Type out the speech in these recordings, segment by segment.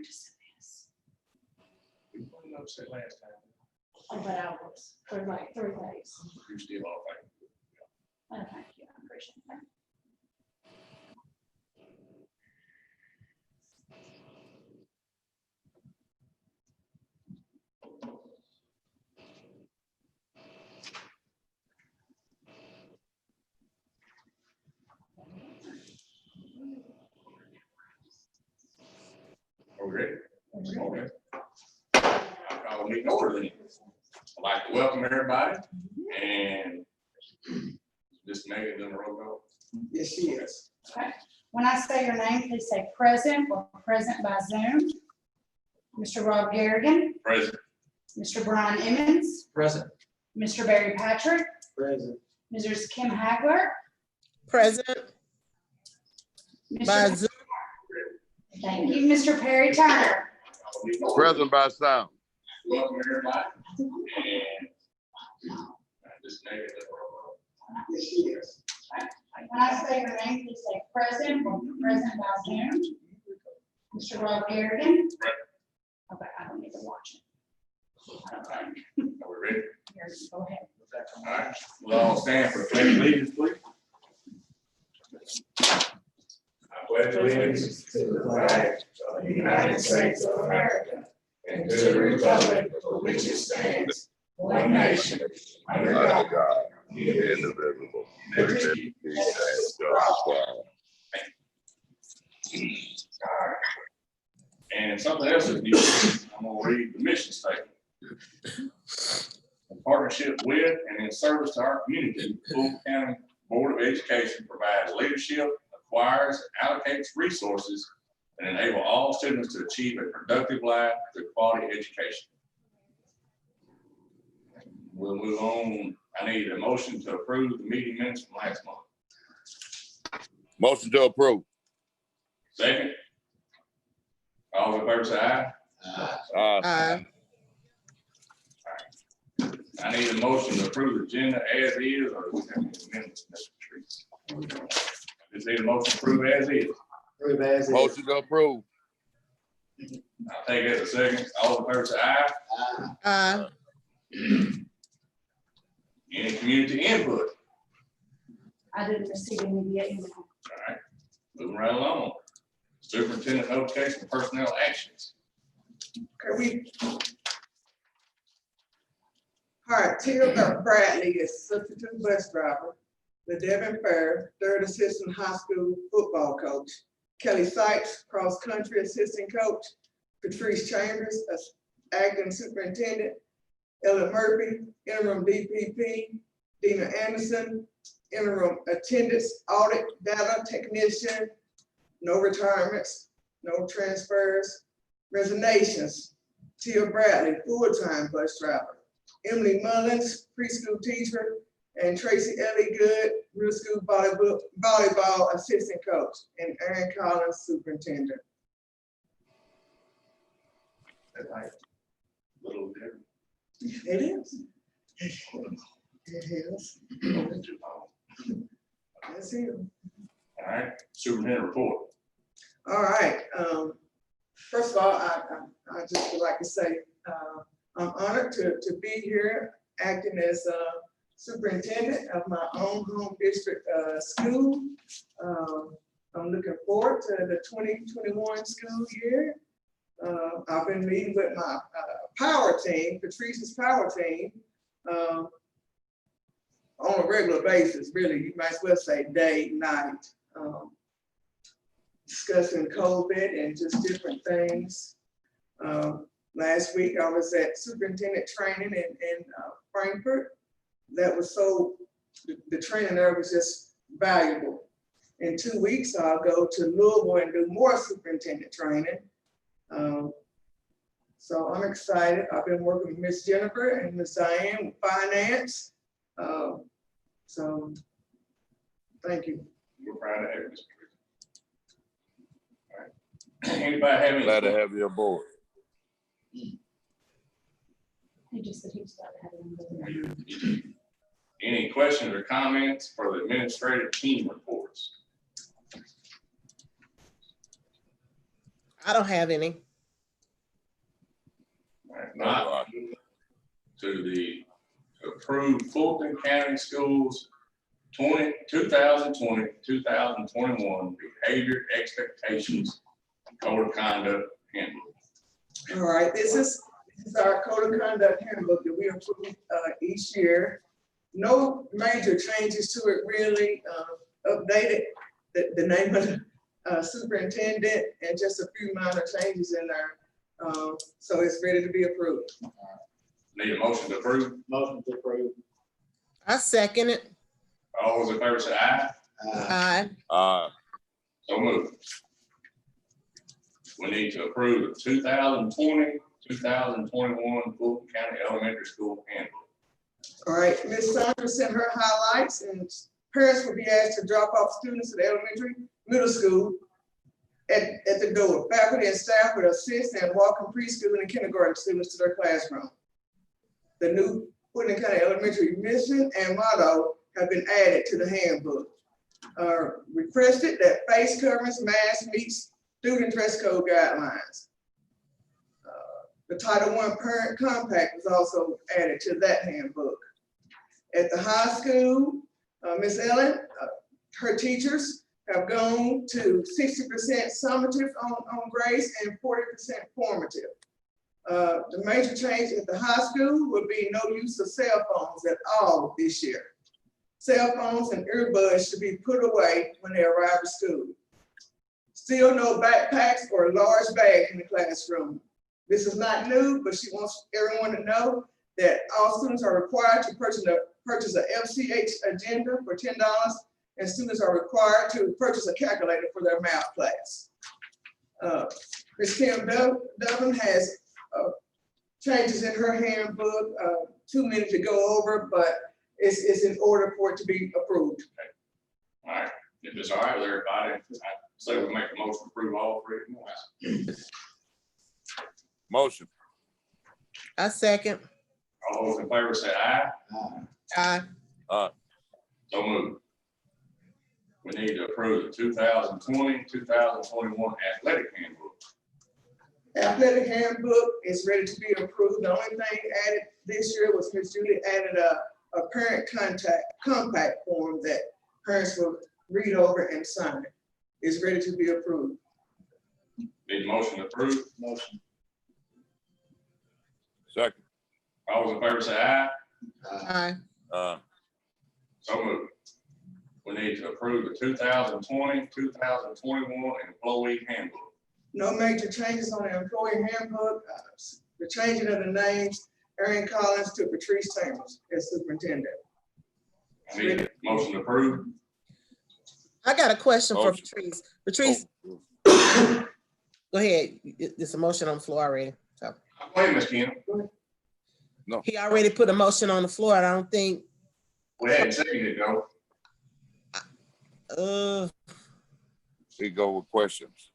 just said this. We put up said last time. Oh, but I was for like 3 days. You still all right. Oh, thank you. I appreciate that. Are we ready? Okay. I will meet order then. I'd like to welcome everybody and just Megan in the roll call. Yes, she is. Okay. When I say your name, please say present or present by Zoom. Mr. Rob Garrigan, Present. Mr. Brian Emmons, Present. Mr. Barry Patrick, Present. Mrs. Kim Hagler. Present by Mr. Zoom. Thank you, Mr. Perry Turner. I will meet order. Present by sound. Welcome everybody and just Megan in the roll call. Yes, she is. When I say your name, please say present or present by Zoom. Mr. Rob Garrigan. Okay, I don't need to watch it. I don't think. Are we ready? Here, go ahead. All right, we'll all stand for the pledge of allegiance, please. I pledge allegiance to the flag of the United States of America and to the republic for which it stands, one nation, under Under God, God, indivisible, with liberty and justice for all. All right. And something else is new, I'm gonna read the mission statement. In partnership with and in service to our community, the Fulton County Board of Education provides leadership, acquires, and allocates resources and enable all students to achieve a productive life through quality education. We'll move on. I need a motion to approve the meeting minutes from last month. Motion to approve. Second. All in favor say aye. Aye. I need a motion to approve the agenda as is, or do we have any amendments, Mr. Trees? Just need a motion to approve as is. Motion to approve. I'll take it as a second. All in favor say aye. Aye. Any community input? I didn't receive any via email. All right, moving right along. Superintendent notification of personnel actions. Okay, all right, Tilda Bradley is substitute bus driver. The Devin Fair, third assistant high school football coach. Kelly Sykes, cross-country assistant coach. Patrice Chambers, acting superintendent. Ella Murphy, interim DPP. Dina Anderson, interim attendance audit data technician. No retirements, no transfers, resignations. Tia Bradley, full-time bus driver. Emily Mullins, preschool teacher, and Tracy Ellie Good, middle school volleyball assistant coach, and Aaron Collins, superintendent. That's like a little different. It is. It is. That's it. All right, superintendent report. All right. First of all, I just would like to say I'm honored to be here acting as superintendent of my own home district school. I'm looking forward to the 2021 school year. I've been meeting with my power team, Patrice's power team, on a regular basis, really. You might as well say day, night. Discussing COVID and just different things. Last week I was at superintendent training in Frankfurt. That was the training there was just valuable. In 2 weeks, I'll go to Louisville and do more superintendent training. So I'm excited. I've been working with Miss Jennifer and Miss Diane with finance. So thank you. We're proud to have you, Mr. Trees. All right. Anybody have any? Glad to have you aboard. He just said he was about to have it. Any questions or comments for the administrative team reports? I don't have any. approve Fulton County Schools 2020-2021 behavior expectations code of conduct handbook. All right, this is our code of conduct handbook that we approve each year. No major changes to it really, updated the name of the superintendent and just a few minor changes in there. So it's ready to be approved. Need a motion to approve? Motion to approve. I second it. All those in favor say aye. Aye. So moved. We need to approve the 2020-2021 Fulton County Elementary School handbook. All right, Ms. Sandra sent her highlights, and parents will be asked to drop off students at the elementary, middle school at the door. Faculty and staff will assist and welcome preschool and kindergarten students to their classroom. The new Fulton County Elementary mission and motto have been added to the handbook. Requested that face coverings, masks meets student dress code guidelines. The Title I Parent Compact was also added to that handbook. At the high school, Ms. Ellen, her teachers have gone to 60% summative on grades and 40% formative. The major change at the high school will be no use of cell phones at all this year. Cell phones and earbuds should be put away when they arrive at school. Still no backpacks or large bags in the classroom. This is not new, but she wants everyone to know that all students are required to purchase a FCH agenda for $10, and students are required to purchase a calculator for their math class. Ms. Kim Dublin has changes in her handbook, too many to go over, but it's in order for it to be approved. All right, if it's all right with everybody, I say we make a motion to approve all three at once. Motion. I second. All those in favor say aye. Aye. So moved. We need to approve the 2020-2021 athletic handbook. Athletic handbook is ready to be approved. The only thing added this year was Ms. Judy added a parent compact form that parents will read over and sign. It's ready to be approved. Need a motion to approve. Motion. Second. All those in favor say aye. Aye. So moved. We need to approve the 2020-2021 employee handbook. No major changes on the employee handbook. The changing of the names, Erin Collins to Patrice Chambers as superintendent. I need a motion to approve. I got a question for Motion. Patrice. Patrice, Oh, go ahead. It's a motion on the floor already. So Go ahead, Ms. Kim. he already put a motion on the floor. and I don't think, Go ahead and second it, go. we go with questions.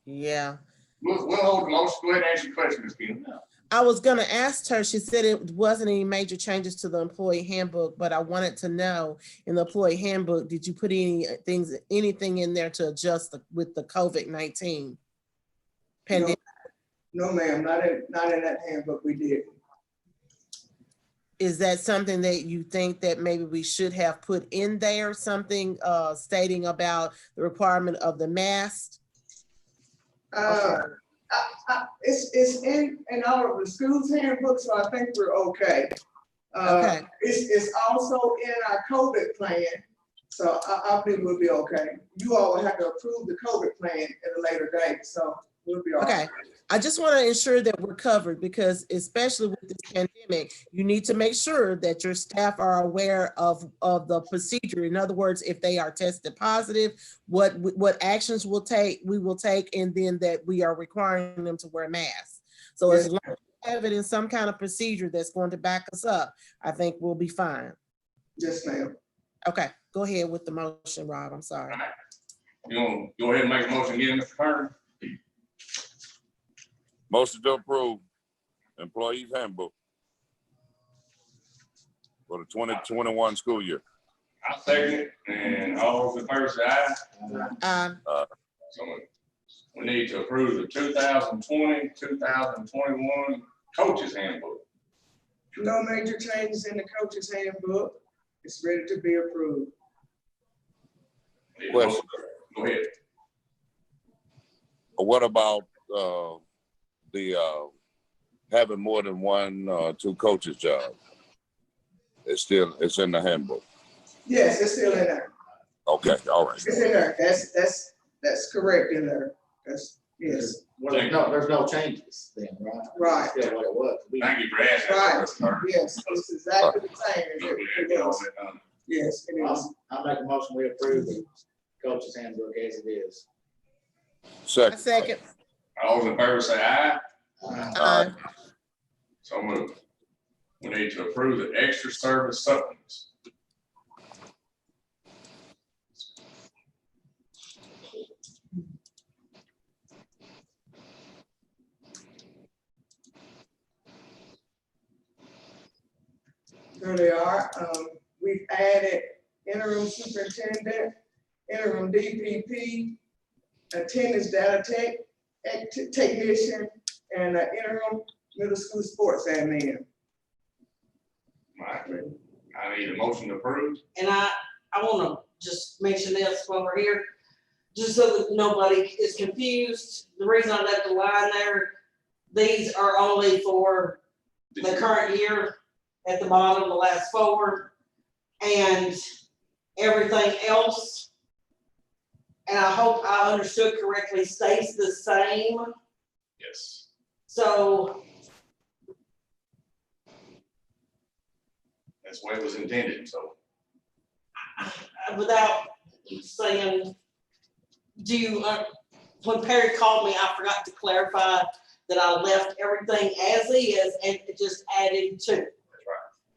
yeah. We'll hold the motion. Go ahead and answer your question, Ms. Kim. I was gonna ask her, she said it wasn't any major changes to the employee handbook, but I wanted to know, in the employee handbook, did you put anything in there to adjust with the COVID-19 pandemic? No, ma'am, not in that handbook we did. Is that something that you think that maybe we should have put in there, something stating about the requirement of the mask? It's in all of the schools handbook, so I think we're okay. Okay. It's also in our COVID plan, so I think we'll be okay. You all will have to approve the COVID plan at a later date, so we'll be all right. Okay, I just want to ensure that we're covered because especially with this pandemic, you need to make sure that your staff are aware of the procedure. In other words, if they are tested positive, what actions we will take, and then that we are requiring them to wear masks. So as long as we have it in some kind of procedure that's going to back us up, I think we'll be fine. Yes, ma'am. Okay, go ahead with the motion, Rob. I'm sorry. All right. You want to go ahead and make a motion again, Mr. Turner? Motion to approve employees handbook for the 2021 school year. I second it, and all those in favor say aye. So we need to approve the 2020-2021 coaches handbook. No major changes in the coach's handbook. It's ready to be approved. Need a motion. Go ahead. What about, having more than one, two coaches job? It's in the handbook. Yes, it's still in there. Okay, all right. It's in there. That's correct in there. Yes, Well, there's no changes then, right? Right. It's still what it was. Thank you for asking. Right. yes, it's exactly the same as it was. Yes, it is. I'll make a motion, we approve the coach's handbook as it is. I Second. second. All those in favor say aye. Aye. So moved. We need to approve the extra service supplements. There they are. We've added interim superintendent, interim DPP, attendance data technician, and an interim middle school sports admin. Right. I need a motion to approve. And I wanna just mention this while we're here, just so that nobody is confused. The reason I left the line there, these are only for the current year at the bottom, the last four, and everything else. And I hope I understood correctly, stays the same. Yes. So That's the way it was intended, so. without saying, when Perry called me, I forgot to clarify that I left everything as is and it just added to.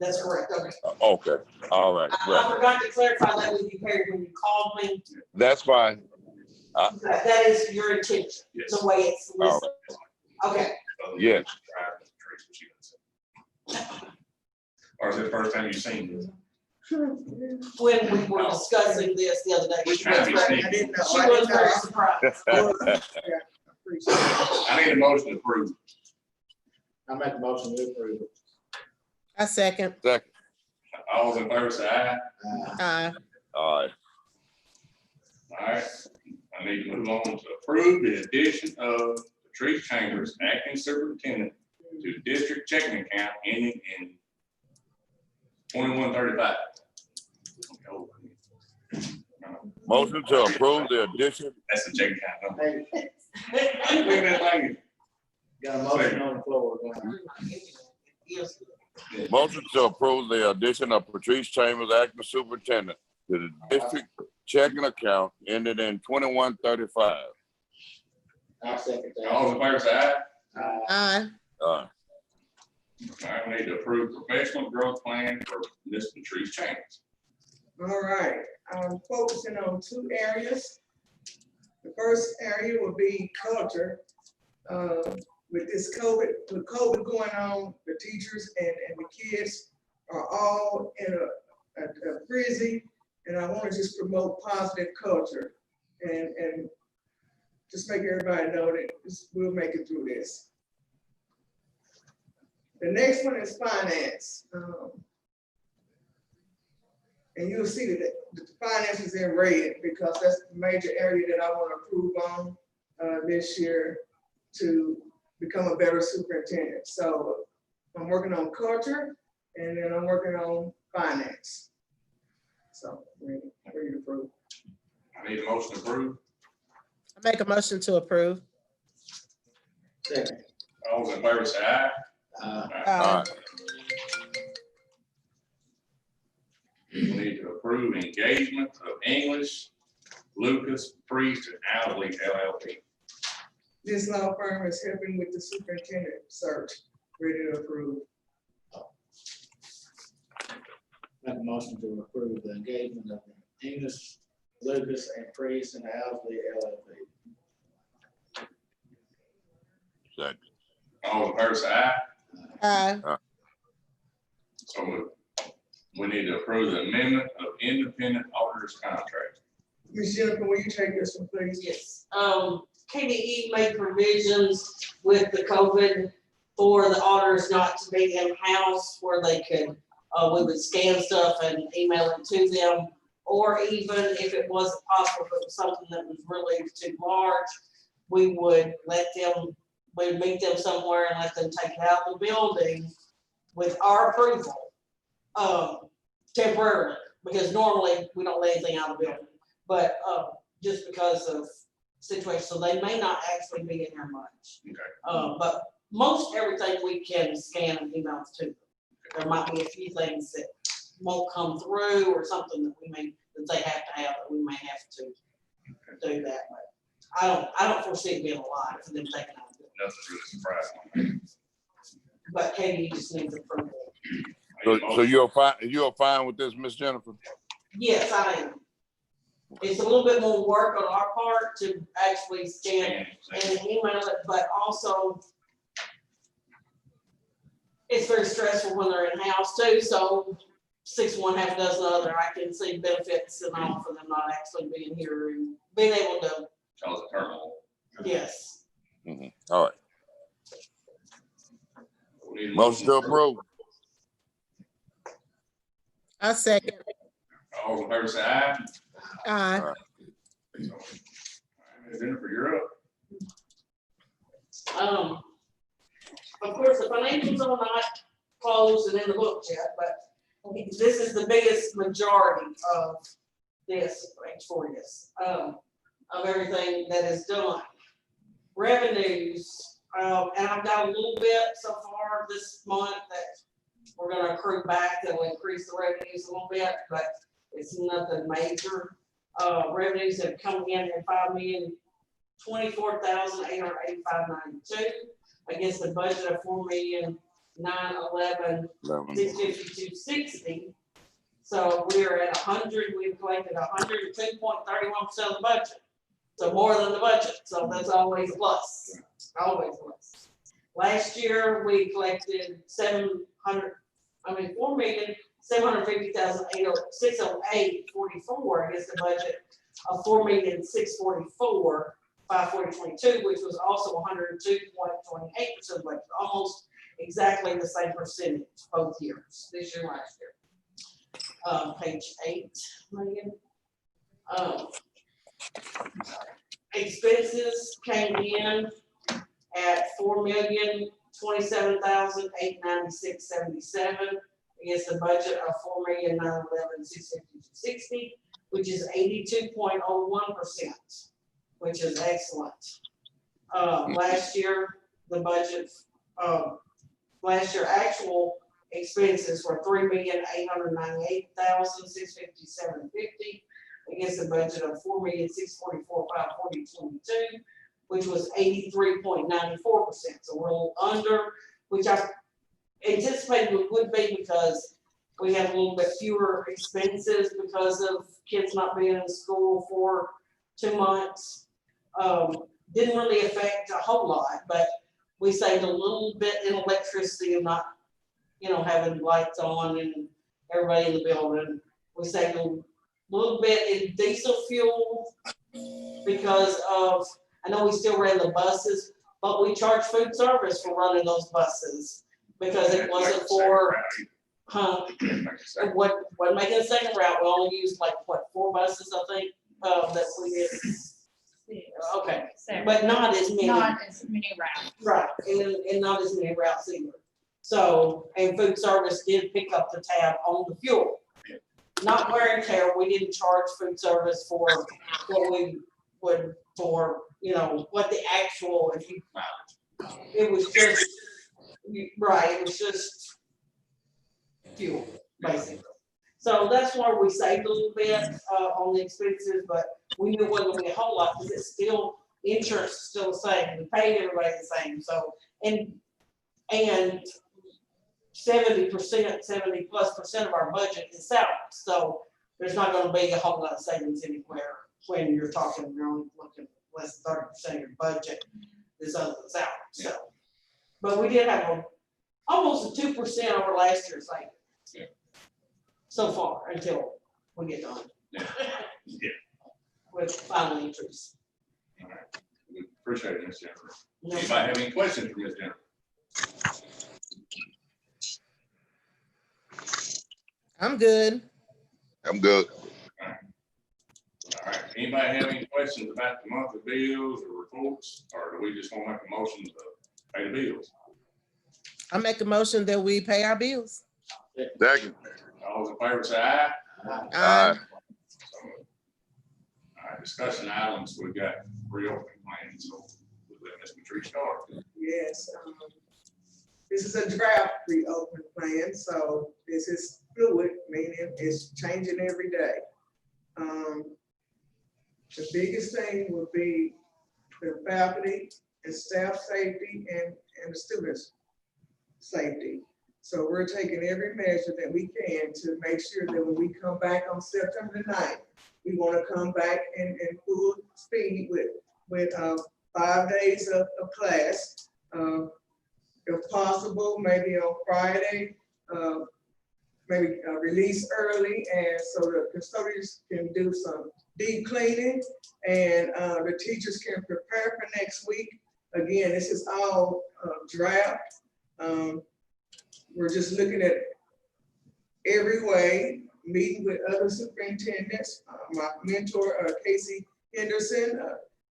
That's correct, okay. Okay, all right. I Well, forgot to clarify that with you, Perry, when you called me. that's fine. That is your intention, Yes. the way it's All listed. Okay, Yes. Or is it the first time you've seen this? when we were discussing this the other day, We're she trying to was be very, I didn't know. she was very surprised. Appreciate it. I need a motion to approve. I'll make a motion, we approve it. I second. Second. All those in favor say aye. Aye. All right. All right. I need to move on to approve the addition of Patrice Chambers, acting superintendent, to district checking account ending in 2135. Motion to approve the addition. That's the checking account number. Hey, Look at that thing. got a motion on the floor. Go ahead. Yes. Motion to approve the addition of Patrice Chambers, acting superintendent, to the district checking account ended in 2135. I'll second that. All those in favor say aye. Aye. All right. All right, we need to approve professional growth plan for Ms. Patrice Chambers. All right, I'm focusing on two areas. The first area will be culture. With COVID going on, the teachers and the kids are all in a frenzy, and I want to just promote positive culture and just make everybody know that we'll make it through this. The next one is finance. And you'll see that the finance is in red because that's the major area that I want to improve on this year to become a better superintendent. So I'm working on culture and then I'm working on finance. So ready to approve. I need a motion to approve. I make a motion to approve. Second. All those in favor say aye. All Aye. right. We need to approve engagement of English, Lucas, Priest, and Alley LLP. This law firm is helping with the superintendent search, ready to approve. Make a motion to approve the engagement of English, Lucas, and Priest, and Owsley LLP. Second. All in favor say aye. Aye. So moved. We need to approve the amendment of independent auditors contract. Ms. Jennifer, will you take this one, please? Yes, KDE made provisions with the COVID for the auditors not to be in-house where they could, we would scan stuff and email it to them. Or even if it wasn't possible, if it was something that was really too large, we would let them, we'd meet them somewhere and let them take it out of the building with our approval, temporarily, because normally we don't let anything out of the building. But, just because of situation, so they may not actually be in here much. Okay. But most everything we can scan and email to them. There might be a few things that won't come through or something that we may, that they have to have, that we may have to do that, but I don't foresee it being a lot for them taking out. Nothing really surprising. But Katie just needs approval. So you're fine with this, Miss Jennifer? Yes, I am. It's a little bit more work on our part to actually scan and email it, but also it's very stressful when they're in-house too, so 6 of one, half a dozen other, I can see benefits and all for them not actually being here and being able to, Cause a turmoil. yes. All right. We need a Motion to approve. I second. All those in favor say aye. Aye. Ms. Jennifer, you're up. Of course, the financials are not closed and in the books yet, but this is the biggest majority of this, for this, of everything that is done. Revenues, and I've got a little bit so far this month that we're gonna accrue back, that'll increase the revenues a little bit, but it's nothing major. Revenues have come in at $5,024,885.92 against the budget of $4,911,652.60. So we're at 100, we've collected 102.31% of the budget. So more than the budget, so that's always a plus, always a plus. Last year, we collected $4,750,608.44 against the budget of $4,644,540.22, which was also 102.28% of the budget, almost exactly the same percentage both years, this year, last year. Page 8, Megan. Expenses came in at $4,027,896.77 against the budget of $4,911,652.60, which is 82.01%, which is excellent. Last year, the budget, last year actual expenses were $3,898,657.50 against the budget of $4,644,540.22, which was 83.94%. So we're a little under, which I anticipated it would be because we have a little bit fewer expenses because of kids not being in school for 2 months. Didn't really affect a whole lot, but we saved a little bit in electricity of not, having lights on and everybody in the building. We saved a little bit in diesel fuel because of, I know we still ran the buses, but we charged food service for running those buses because it wasn't for, it wasn't making a second route. We only used 4 buses, I think, that we did. Okay, but not as many. Not as many rounds. Right, and not as many routes either. So, and food service did pick up the tab on the fuel. Not wear and tear, we didn't charge food service for what we would for, what the actual, it was just, right, it was just fuel, basically. So that's why we saved a little bit on the expenses, but we knew it wasn't gonna be a whole lot because it's still, insurance is still the same, we paid everybody the same, so, and 70%, 70+% of our budget is salaries, so there's not gonna be a whole lot of savings anywhere when you're only looking less than 30% of your budget is other than salary, so. But we did have almost a 2% over last year's savings. Yeah. So far, until we get done. Yeah. With final entries. All right. We appreciate it, Ms. Jennifer. No, Anybody have any questions for Ms. Jennifer? I'm good. I'm good. All right, anybody have any questions about the monthly bills or reports, or do we just want to make a motion to pay the bills? I make a motion that we pay our bills. Second. All those in favor say aye. Aye. All right, discussion items, we got reopening plans, so we'll let Ms. Patrice start. Yes, this is a draft reopen plan, so this is fluid, meaning it's changing every day. The biggest thing would be the faculty and staff safety and the students' safety. So we're taking every measure that we can to make sure that when we come back on September 9th, we want to come back in full speed with 5 days of class. If possible, maybe on Friday, maybe release early, and so the custodians can do some deep cleaning and the teachers can prepare for next week. Again, this is all draft. We're just looking at every way, meeting with other superintendents, my mentor, Casey Henderson,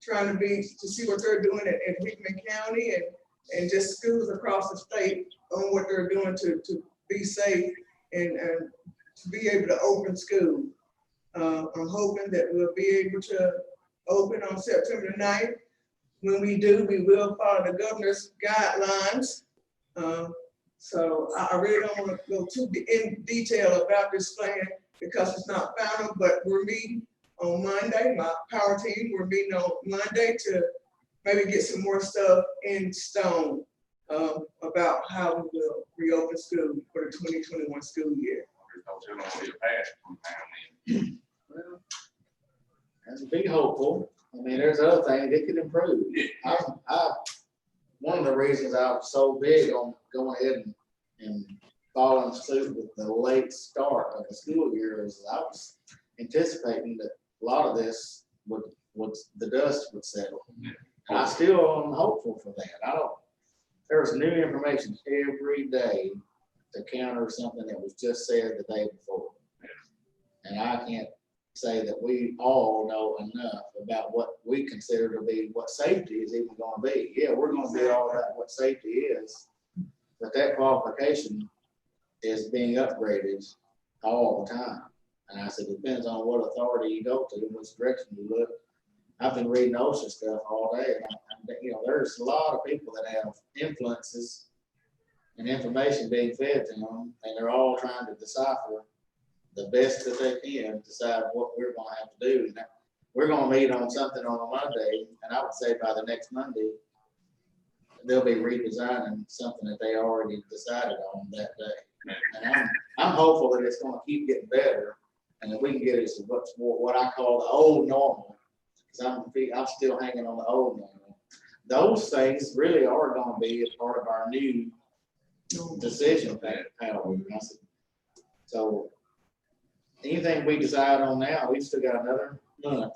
trying to see what they're doing at Hickman County and just schools across the state on what they're doing to be safe and to be able to open school. I'm hoping that we'll be able to open on September 9th. When we do, we will follow the governor's guidelines. So I really don't want to go too in detail about this plan because it's not final, but we're meeting on Monday, my power team, we're meeting on Monday to maybe get some more stuff in stone about how we will reopen school for the 2021 school year. Well, and to be hopeful, I mean, there's other things that could improve. One of the reasons I was so big on going ahead and following suit with the late start of the school year is I was anticipating that a lot of this the dust would settle. And I still am hopeful for that. There's new information every day to counter something that was just said the day before. And I can't say that we all know enough about what we consider to be what safety is even going to be. Yeah, we're going to be all about what safety is, but that qualification is being upgraded all the time. And I said, it depends on what authority you go to, which direction you look. I've been reading OSHA stuff all day, and there's a lot of people that have influences and information being fed to them, and they're all trying to decipher the best that they can, decide what we're going to have to do. And we're going to meet on something on a Monday, and I would say by the next Monday, they'll be redesigning something that they already decided on that day. And I'm hopeful that it's going to keep getting better, and that we can get it to what's more what I call the old normal. Because I'm still hanging on the old normal. Those things really are going to be a part of our new decision power. So anything we decide on now, we've still got another month.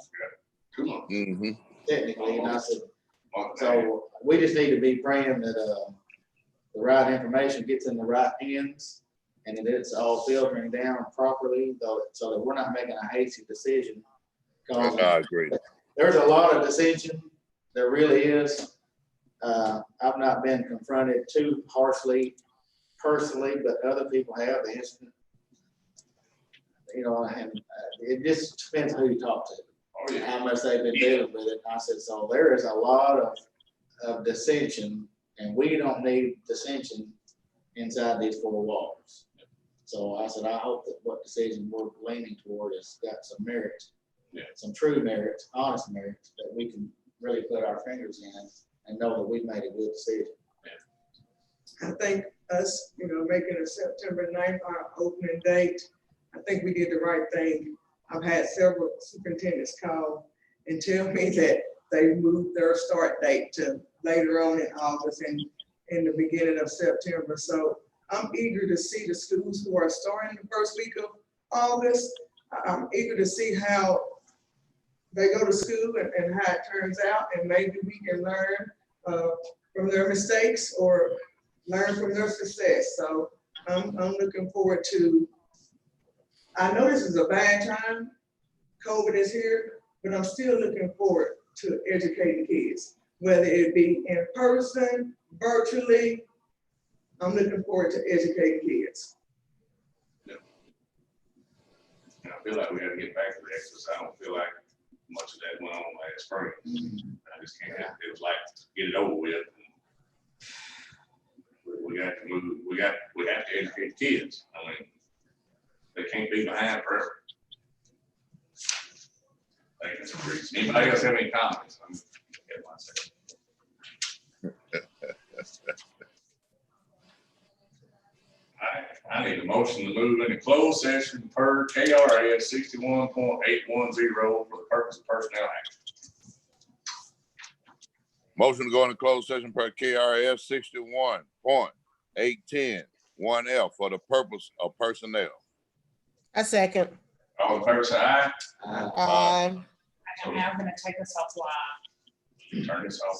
2 months. Mm-hmm. Technically, and I said, so we just need to be praying that the right information gets in the right hands and that it's all filtering down properly, so that we're not making a hasty decision. I agree. There's a lot of dissension. There really is. I've not been confronted too harshly personally, but other people have. The instant, and it just depends who you talk to. Oh, yeah. How much they've been dealing with it. I said, so there is a lot of dissension, and we don't need dissension inside these 4 walls. So I said, I hope that what decision we're leaning toward has got some merit, some true merit, honest merit, that we can really put our fingers in and know that we've made a good decision. I think us, making a September 9th our opening date, I think we did the right thing. I've had several superintendents call and tell me that they moved their start date to later on in August and in the beginning of September. So I'm eager to see the schools who are starting the first week of August. I'm eager to see how they go to school and how it turns out, and maybe we can learn from their mistakes or learn from their success. So I'm looking forward to I know this is a bad time, COVID is here, but I'm still looking forward to educating kids, whether it be in person, virtually. I'm looking forward to educating kids. And I feel like we gotta get back to that, because I don't feel like much of that went on last spring. I just can't, it was like, get it over with. We got to move, we have to educate kids. I mean, they can't be behind forever. I think that's a reason. Anybody else have any comments? Get myself. I need a motion to move into closed session per KRS 61.810 for the purpose of personnel action. Motion to go into closed session per KRS 61.810(1)(F) for the purpose of personnel. I second. All in favor, say aye. Um, And now I'm gonna take us offline. Turn this off.